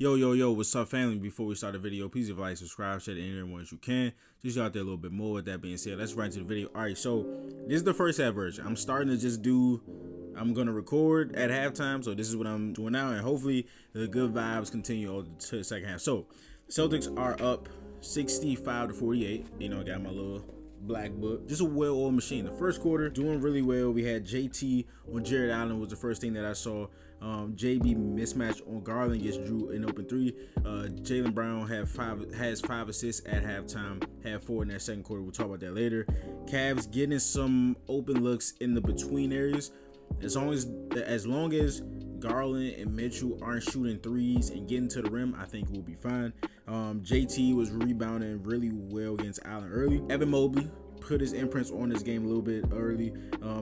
Yo, what's up, family? Before we start the video, please like, subscribe, share to anyone as you can. Just out there a little bit more. With that being said, let's right into the video. All right, so this is the first half version. I'm starting to just I'm gonna record at halftime, so this is what I'm doing now, and hopefully the good vibes continue all to the second half. So Celtics are up 65-48. You know, I got my little black book. Just a well-oiled machine. The first quarter doing really well. We had JT on Jared Allen was the first thing that I saw. JB mismatch on Garland gets Drew in open three. Jaylen Brown has five assists at halftime, had 4 in that second quarter. We'll talk about that later. Cavs getting some open looks in the between areas. As long as Garland and Mitchell aren't shooting threes and getting to the rim, I think we'll be fine. JT was rebounding really well against Allen early. Evan Mobley put his imprints on this game a little bit early.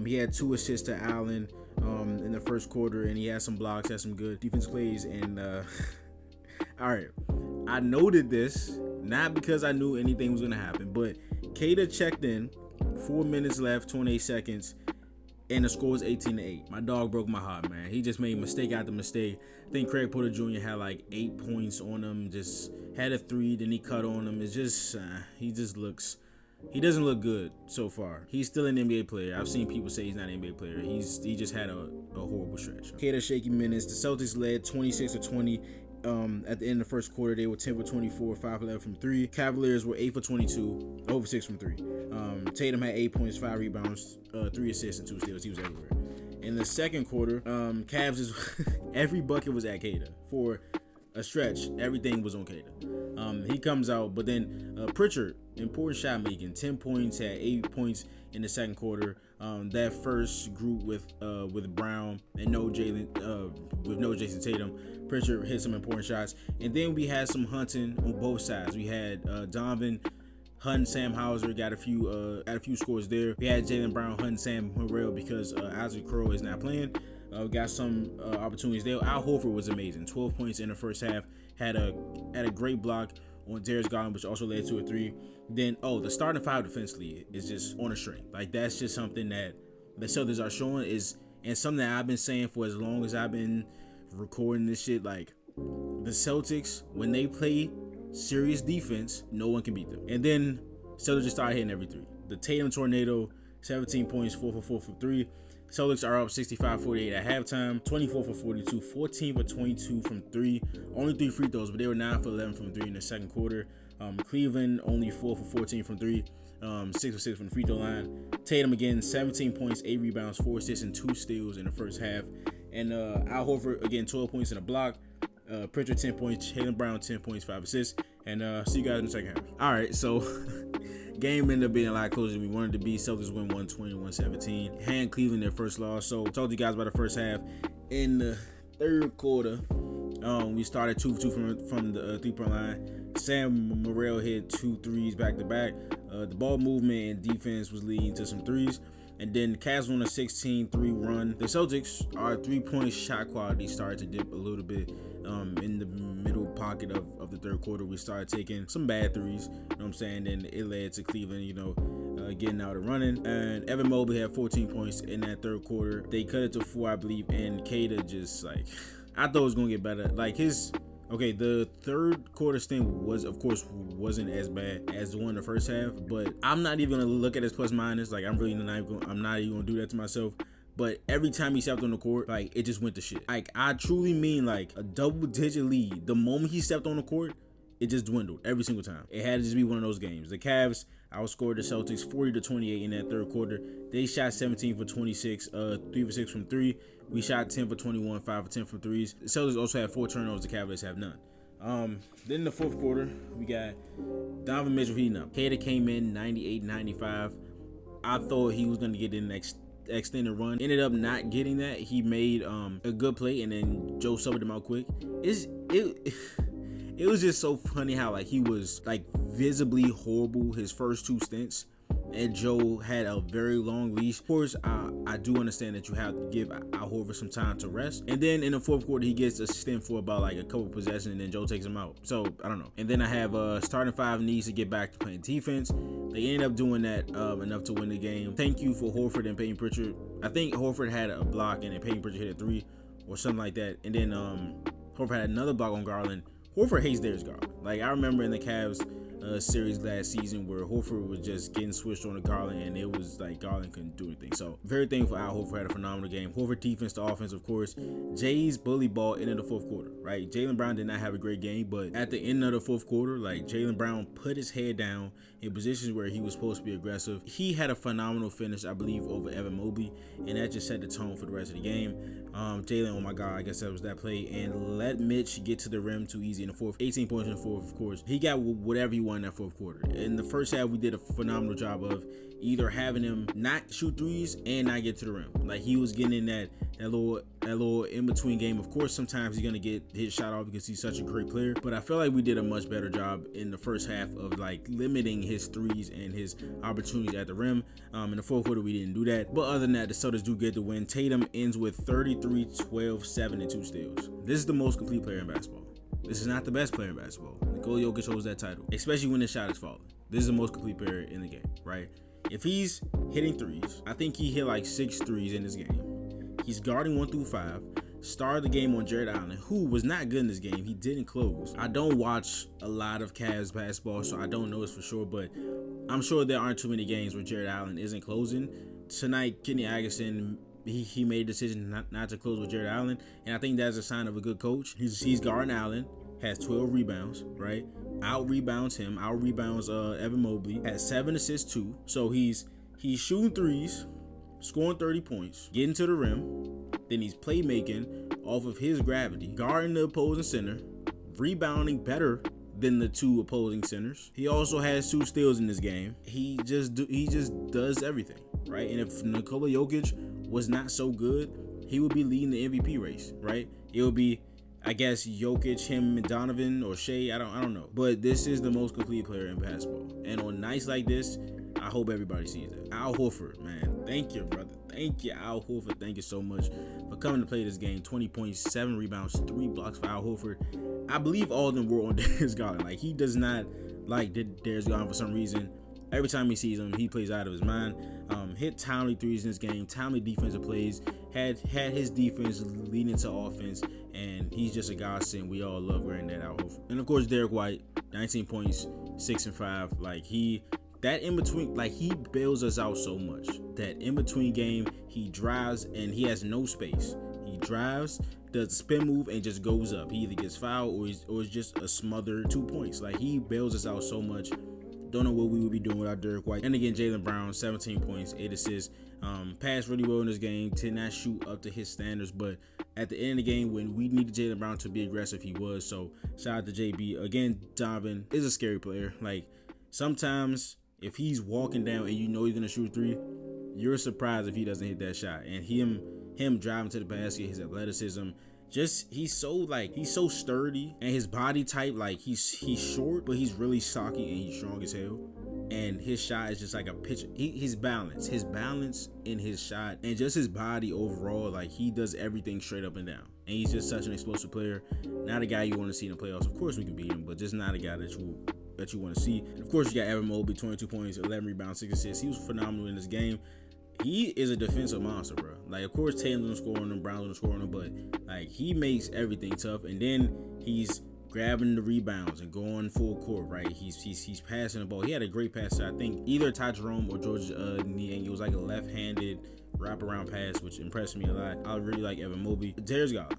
He had 2 assists to Allen in the first quarter, and he had some blocks, had some good defense plays. And all right, I noted this not because I knew anything was gonna happen, but Kata checked in, 4 minutes left, 28 seconds. And the score is 18-8. My dog broke my heart, man. He just made mistake after mistake. I think Craig Porter Jr. had like 8 points on him. Just had a 3, then he cut on him. It's just he doesn't look good so far. He's still an NBA player. I've seen people say he's not an NBA player. He just had a horrible stretch. Kata shaky minutes. The Celtics led 26-20. At the end of the first quarter, they were 10 for 24, 5 for 11 from 3. Cavaliers were 8 for 22, 0 for 6 from 3. Tatum had 8 points, 5 rebounds, 3 assists, and 2 steals. He was everywhere. In the second quarter, Cavs is every bucket was at Kata. For a stretch, everything was on Kata. He comes out, but then Pritchard, important shot making, 10 points, had 8 points in the second quarter. That first group with Brown and no Jason Tatum, Pritchard hit some important shots, and then we had some hunting on both sides. We had Donovan hunting Sam Hauser, got a few scores there. We had Jaylen Brown hunting Sam Harrell because Isaac Crow is not playing. We got some opportunities there. Al Horford was amazing, 12 points in the first half. Had a great block on Darius Garland, which also led to a 3. Then the starting 5 defensively is just on a string. Like, that's just something that the Celtics are showing and something that I've been saying for as long as I've been recording this shit. Like, the Celtics, when they play serious defense, no one can beat them. And then Celtics just started hitting every 3. The Tatum tornado, 17 points, 4 for 4 from 3. Celtics are up 65-48 at halftime, 24 for 42, 14 for 22 from 3. Only 3 free throws, but they were 9 for 11 from 3 in the second quarter. Cleveland only 4 for 14 from 3, 6 for 6 from the free throw line. Tatum again, 17 points, 8 rebounds, 4 assists, and 2 steals in the first half. And Al Horford again, 12 points in a block. Pritchard 10 points, Jaylen Brown 10 points, 5 assists. And see you guys in the second half. All right, so game ended up being a lot closer than we wanted to be. Celtics win 120-117. Hand Cleveland their first loss. So told you guys about the first half. In the third quarter, we started 2 for 2 from the 3-point line. Sam Morrell hit 2 threes back to back. The ball movement and defense was leading to some threes. And then the Cavs won a 16-3 run. The Celtics, our 3-point shot quality started to dip a little bit in the middle pocket of the third quarter. We started taking some bad threes, you know what I'm saying? Then it led to Cleveland, getting out and running. And Evan Mobley had 14 points in that third quarter. They cut it to 4, I believe, and Kata just, like, I thought it was going to get better. Like, the third quarter stint wasn't as bad as the one in the first half, but I'm not even gonna look at his plus minus. Like, I'm not even gonna do that to myself. But every time he stepped on the court, like, it just went to shit. Like, I truly mean, like, a double-digit lead. The moment he stepped on the court, it just dwindled every single time. It had to just be one of those games. The Cavs outscored the Celtics 40-28 in that third quarter. They shot 17 for 26, 3 for 6 from 3. We shot 10 for 21, 5 for 10 from 3s. The Celtics also had 4 turnovers. The Cavaliers have none. Then in the fourth quarter, we got Donovan Mitchell heating up. Kata came in 98-95. I thought he was going to get the next extended run. Ended up not getting that. He made a good play, and then Joe subbed him out quick. It was just so funny how, like, he was, like, visibly horrible his first 2 stints, and Joe had a very long leash. Of course, I do understand that you have to give Al Horford some time to rest. And then in the fourth quarter, he gets a stint for about, like, a couple possessions, and then Joe takes him out. So, I don't know. And then I have starting 5 needs to get back to playing defense. They ended up doing that enough to win the game. Thank you for Horford and Peyton Pritchard. I think Horford had a block, and then Peyton Pritchard hit a 3 or something like that. And then Horford had another block on Garland. Horford hates Darius Garland. Like, I remember in the Cavs series last season where Horford was just getting switched on to Garland, and it was like Garland couldn't do anything. So very thankful Al Horford had a phenomenal game. Horford defense to offense, of course. Jay's bully ball into the fourth quarter, right? Jaylen Brown did not have a great game, but at the end of the fourth quarter, like, Jaylen Brown put his head down in positions where he was supposed to be aggressive. He had a phenomenal finish, I believe, over Evan Mobley, and that just set the tone for the rest of the game. Jaylen, oh my God, I guess that was that play, and let Mitch get to the rim too easy in the fourth. 18 points in the fourth, of course. He got whatever he wanted in that fourth quarter. In the first half, we did a phenomenal job of either having him not shoot threes and not get to the rim. Like, he was getting in that little in-between game. Of course, sometimes he's going to get his shot off because he's such a great player, but I feel like we did a much better job in the first half of, like, limiting his threes and his opportunities at the rim. In the fourth quarter, we didn't do that. But other than that, the Celtics do get the win. Tatum ends with 33, 12, 7, and 2 steals. This is the most complete player in basketball. This is not the best player in basketball. Nikola Jokic holds that title, especially when the shot is falling. This is the most complete player in the game, right? If he's hitting threes, I think he hit like 6 threes in this game. He's guarding 1 through 5. Started the game on Jared Allen, who was not good in this game. He didn't close. I don't watch a lot of Cavs basketball, so I don't know this for sure, but I'm sure there aren't too many games where Jared Allen isn't closing. Tonight, Kenny Atkinson, he made a decision not to close with Jared Allen, and I think that's a sign of a good coach. He's guarding Allen, has 12 rebounds, right? Out rebounds him, out rebounds Evan Mobley, has 7 assists too. So he's shooting threes, scoring 30 points, getting to the rim, then he's playmaking off of his gravity, guarding the opposing center, rebounding better than the 2 opposing centers. He also has 2 steals in this game. He just does everything, right? And if Nikola Jokic was not so good, he would be leading the MVP race, right? It would be, I guess, Jokic, him, and Donovan, or Shea. I don't know. But this is the most complete player in basketball. And on nights like this, I hope everybody sees it. Al Horford, man. Thank you, brother. Thank you, Al Horford. Thank you so much for coming to play this game. 20 points, 7 rebounds, 3 blocks for Al Horford. I believe all of them were on Darius Garland. Like, he does not like Darius Garland for some reason. Every time he sees him, he plays out of his mind. Hit timely threes in this game, timely defensive plays, had his defense leading to offense, and he's just a godsend. We all love wearing that out. And of course, Derek White, 19 points, 6 and 5. Like, that in between, like, he bails us out so much. That in between game, he drives and he has no space. He drives, does the spin move, and just goes up. He either gets fouled or it's just a smothered 2 points. Like, he bails us out so much. Don't know what we would be doing without Derek White. And again, Jaylen Brown, 17 points, 8 assists. Passed really well in this game. Did not shoot up to his standards, but at the end of the game, when we needed Jaylen Brown to be aggressive, he was. So shout out to JB. Again, Donovan is a scary player. Like, sometimes if he's walking down and you know he's gonna shoot 3, you're surprised if he doesn't hit that shot. And him driving to the basket, his athleticism, just he's so sturdy, and his body type, like, he's short, but he's really stocky and he's strong as hell. And his shot is just like a pitch. His balance in his shot, and just his body overall, like, he does everything straight up and down. And he's just such an explosive player. Not a guy you want to see in the playoffs. Of course we can beat him, but just not a guy that you want to see. And of course, you got Evan Mobley, 22 points, 11 rebounds, 6 assists. He was phenomenal in this game. He is a defensive monster, bro. Like, of course, Tatum's gonna score on him, Brown's gonna score on him, but, like, he makes everything tough. And then he's grabbing the rebounds and going full court, right? He's passing the ball. He had a great pass. I think either Ty Jerome or George Niang. It was like a left-handed wraparound pass, which impressed me a lot. I really like Evan Mobley. Darius Garland.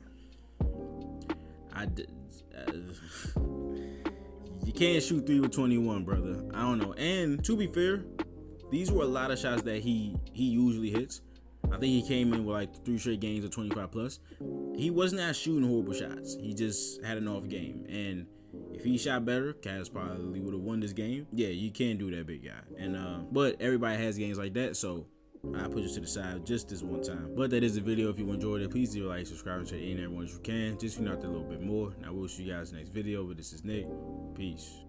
You can't shoot 3 with 21, brother. I don't know. And to be fair, these were a lot of shots that he usually hits. I think he came in with like 3 straight games of 25 plus. He was not shooting horrible shots. He just had an off game. And if he shot better, Cavs probably would have won this game. Yeah, you can do that, big guy. And but everybody has games like that, so I put you to the side just this one time. But that is the video. If you enjoyed it, please do like, subscribe, and share it in everyone you can. Just find out a little bit more. And I will see you guys in the next video. But this is Nick. Peace.